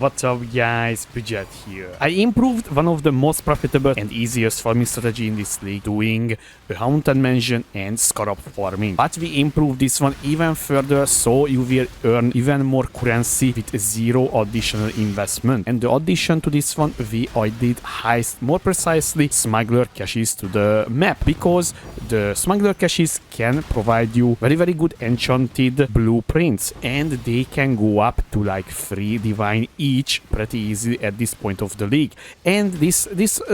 What's up guys, Budget here. I improved one of the most profitable and easiest farming strategy in this league, doing a haunted mansion and scarab farming. But we improved this one even further, so you will earn even more currency with zero additional investment. And the addition to this one, we added heist, more precisely smuggler caches to the map, because the smuggler caches can provide you very good enchanted blueprints, and they can go up to like 3 divine each pretty easy at this point of the league. And this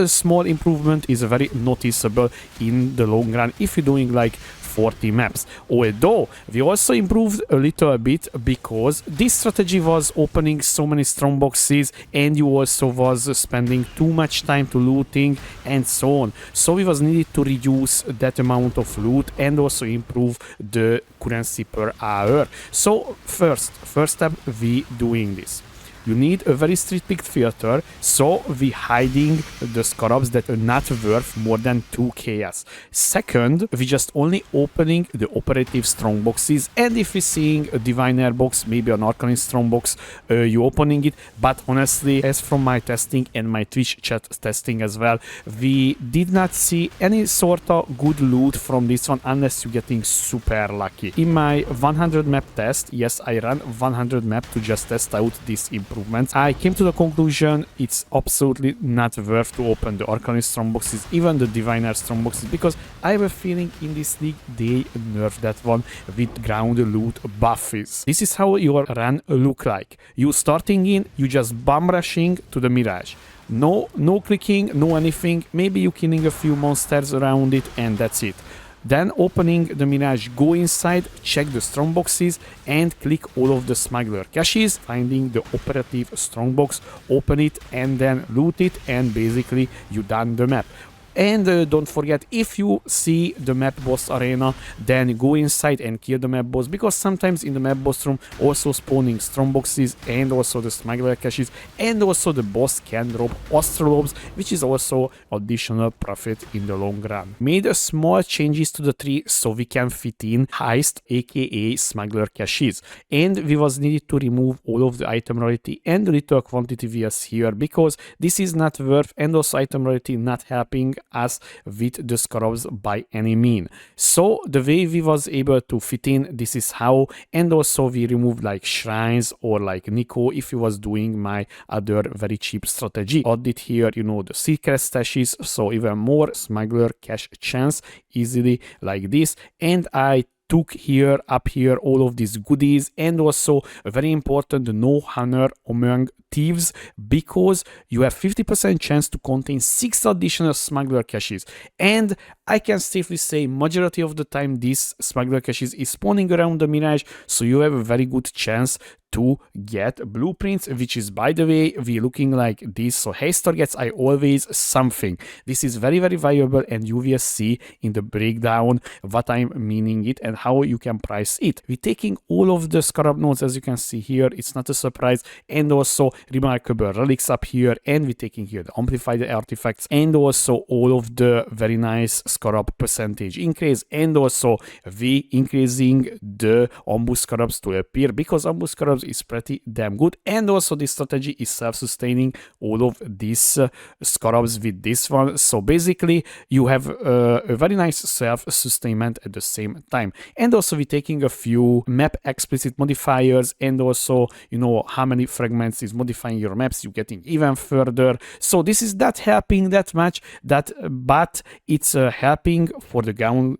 small improvement is very noticeable in the long run if you're doing like 40 maps. Although we also improved a little bit because this strategy was opening so many strong boxes, and you also was spending too much time to looting and so on. So we was needed to reduce that amount of loot and also improve the currency per hour. So first step, we doing this. You need a very strict filter, so we hiding the scarabs that are not worth more than 2 chaos. Second, we just only opening the operative strong boxes, and if we seeing a diviner box, maybe an arcane strong box, you opening it. But honestly, as from my testing and my Twitch chat testing as well, we did not see any sort of good loot from this one unless you're getting super lucky. In my 100 map test, yes, I ran 100 map to just test out this improvements. I came to the conclusion it's absolutely not worth to open the arcane strong boxes, even the diviner strong boxes, because I have a feeling in this league they nerf that one with ground loot buffies. This is how your run look like. You starting in, you just bomb rushing to the Mirage. No clicking, no anything, maybe you killing a few monsters around it, and that's it. Then opening the Mirage, go inside, check the strong boxes and click all of the smuggler caches, finding the operative strong box, open it and then loot it, and basically you done the map. And don't forget, if you see the map boss arena, then go inside and kill the map boss, because sometimes in the map boss room also spawning strong boxes and also the smuggler caches, and also the boss can drop astrolobes, which is also additional profit in the long run. Made a small changes to the tree so we can fit in heist aka smuggler caches, and we was needed to remove all of the item rarity and the little quantity we have here, because this is not worth, and also item rarity not helping us with the scarabs by any mean. So the way we was able to fit in, this is how. And also we removed like shrines or like Nico if he was doing my other very cheap strategy. Added here, you know, the secret stashes, so even more smuggler cache chance easily like this. And I took here up here all of these goodies, and also very important, no honor among thieves, because you have 50% chance to contain 6 additional smuggler caches. And I can safely say majority of the time this smuggler caches is spawning around the Mirage, so you have a very good chance to get blueprints, which is, by the way, we looking like this. So haste targets I always something. This is very valuable, and you will see in the breakdown what I'm meaning it and how you can price it. We're taking all of the scarab nodes, as you can see here, it's not a surprise, and also remarkable relics up here, and we're taking here the amplified artifacts, and also all of the very nice scarab percentage increase, and also we increasing the ambush scarabs to appear, because ambush scarabs is pretty damn good. And also this strategy is self-sustaining, all of these scarabs with this one. So basically you have a very nice self-sustainment at the same time. And also we're taking a few map explicit modifiers, and also, you know, how many fragments is modifying your maps, you're getting even further. So this is not helping that much, but it's helping for the ground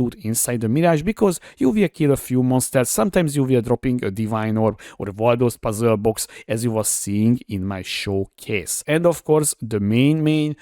loot inside the Mirage, because you will kill a few monsters. Sometimes you will dropping a divine orb or Waldo's puzzle box, as you was seeing in my showcase. And of course the main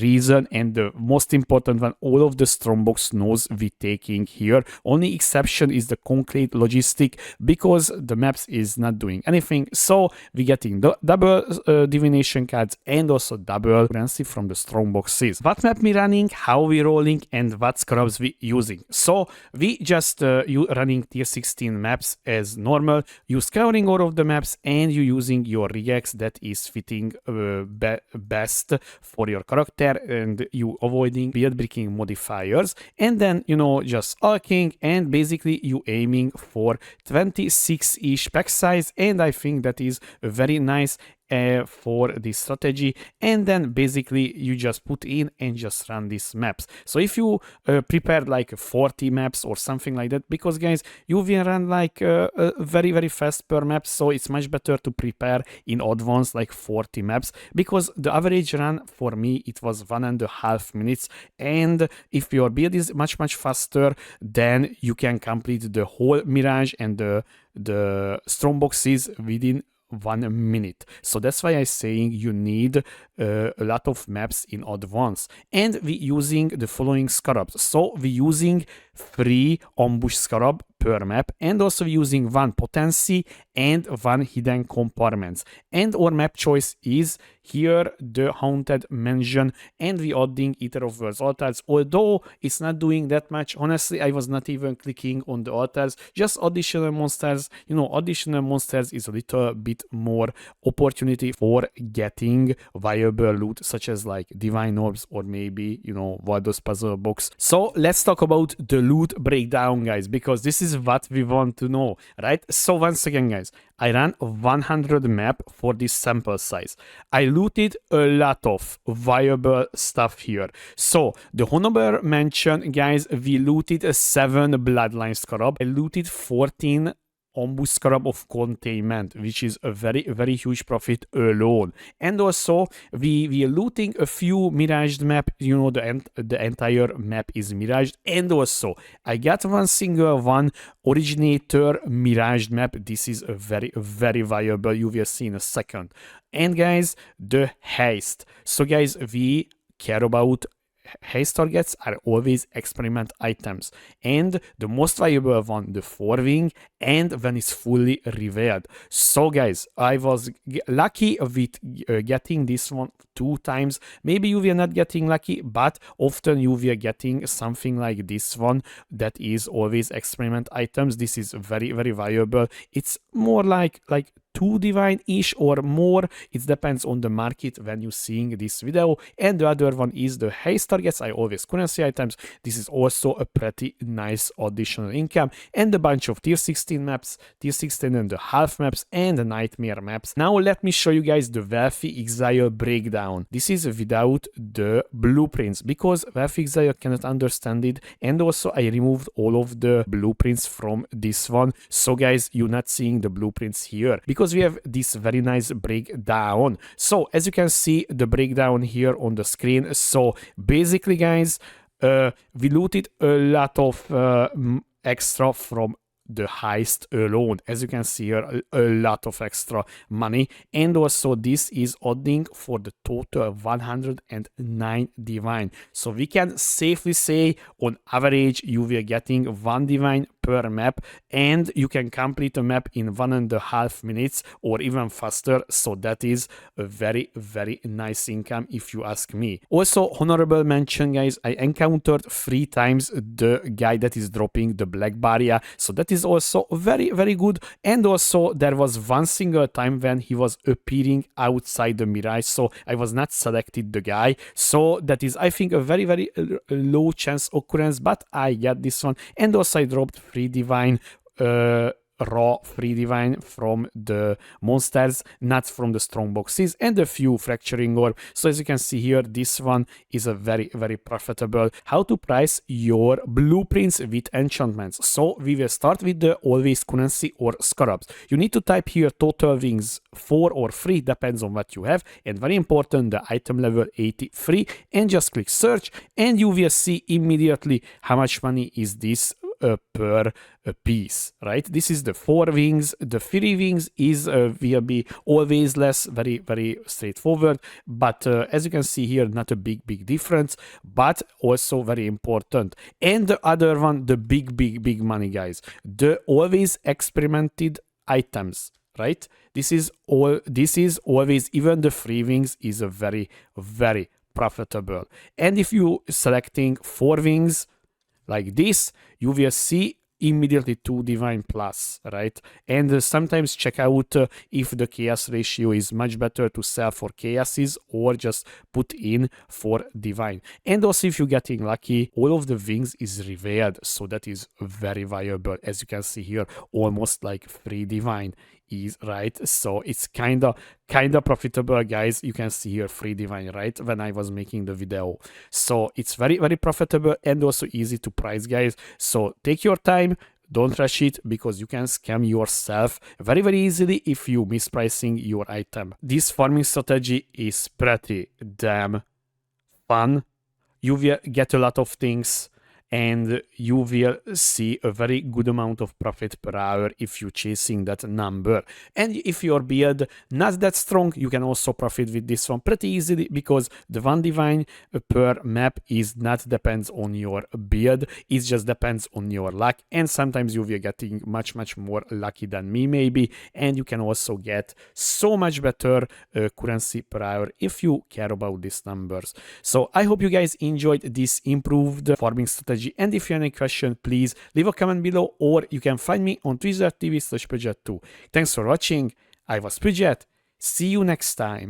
reason, and the most important one, all of the strongbox nodes we taking here. Only exception is the concrete logistic, because the maps is not doing anything, so we getting the double divination cards and also double currency from the strongboxes. What map we running, how we rolling, and what scarabs we using. So we just you running tier 16 maps as normal, you scouring all of the maps, and you using your regex that is fitting best for your character, and you avoiding build breaking modifiers, and then, you know, just arcing, and basically you aiming for 26-ish pack size, and I think that is very nice. for this strategy, and then basically you just put in and just run these maps. So if you prepare like 40 maps or something like that, because guys, you will run like very fast per map, so it's much better to prepare in advance like 40 maps, because the average run for me it was 1.5 minutes, and if your build is much faster, then you can complete the whole Mirage and the strong boxes within 1 minute. So that's why I'm saying you need a lot of maps in advance. And we using the following scarabs. So we using 3 ambush scarab per map, and also using 1 potency and 1 hidden compartments. And our map choice is here the haunted mansion, and we adding Eater of Worlds altars, although it's not doing that much. Honestly, I was not even clicking on the altars, just additional monsters. You know, additional monsters is a little bit more opportunity for getting viable loot, such as like divine orbs or maybe, you know, Valdos puzzle box. So let's talk about the loot breakdown, guys, because this is what we want to know, right? So once again, guys, I ran 100 map for this sample size. I looted a lot of viable stuff here. So the Honorable Mansion, guys, we looted 7 Bloodline Scarab. I looted 14 ambush scarab of containment, which is a very huge profit alone. And also we are looting a few miraged map. You know, the entire map is miraged. And also I got one single one originator miraged map. This is a very viable, you will see in a second. And guys, the haste. So guys, we care about haste targets are always experiment items, and the most valuable one, the 4-wing, and when it's fully revealed. So guys, I was lucky with getting this one 2 times. Maybe you were not getting lucky, but often you were getting something like this one that is always experiment items. This is very valuable. It's more like 2 divine-ish or more. It depends on the market when you're seeing this video. And the other one is the haste targets. I always currency items. This is also a pretty nice additional income. And a bunch of tier 16 maps, tier 16 and the half maps, and the nightmare maps. Now let me show you guys the wealthy exile breakdown. This is without the blueprints, because wealthy exile cannot understand it. And also I removed all of the blueprints from this one. So guys, you're not seeing the blueprints here, because we have this very nice breakdown. So as you can see the breakdown here on the screen. So basically, guys, we looted a lot of extra from the heist alone. As you can see here, a lot of extra money. And also this is adding for the total 109 divine. So we can safely say on average you will getting 1 divine per map, and you can complete a map in 1.5 minutes or even faster. So that is a very nice income if you ask me. Also, honorable mention, guys, I encountered 3 times the guy that is dropping the black barrier. So that is also very good. And also there was one single time when he was appearing outside the mirage, so I was not selected the guy. So that is, I think, a very low chance occurrence, but I got this one. And also I dropped 3 divine raw free divine from the monsters, not from the strong boxes, and a few fracturing orb. So as you can see here, this one is a very profitable. How to price your blueprints with enchantments. So we will start with the always currency or scarabs. You need to type here total wings 4 or 3, depends on what you have, and very important, the item level 83, and just click search, and you will see immediately how much money is this per piece, right? This is the 4 wings. The 3 wings is will be always less, very straightforward, but as you can see here, not a big difference, but also very important. And the other one, the big money, guys, the always experimented items, right? This is always, even the 3 wings is a very profitable. And if you selecting 4 wings like this, you will see immediately 2 divine plus, right? And sometimes check out if the chaos ratio is much better to sell for chaoses or just put in for divine. And also if you're getting lucky, all of the wings is revealed, so that is very viable. As you can see here, almost like 3 divine is, right? So it's kinda profitable, guys. You can see here free divine, right, when I was making the video. So it's very profitable and also easy to price, guys. So take your time, don't rush it, because you can scam yourself very easily if you mispricing your item. This farming strategy is pretty damn fun. You will get a lot of things and you will see a very good amount of profit per hour if you're chasing that number. And if your build not that strong, you can also profit with this one pretty easily, because the one divine per map is not depends on your build, it just depends on your luck, and sometimes you will getting much more lucky than me maybe, and you can also get so much better currency per hour if you care about these numbers. So I hope you guys enjoyed this improved farming strategy, and if you have any question, please leave a comment below, or you can find me on twitch.tv/Pidget2. Thanks for watching. I was Pidget. See you next time.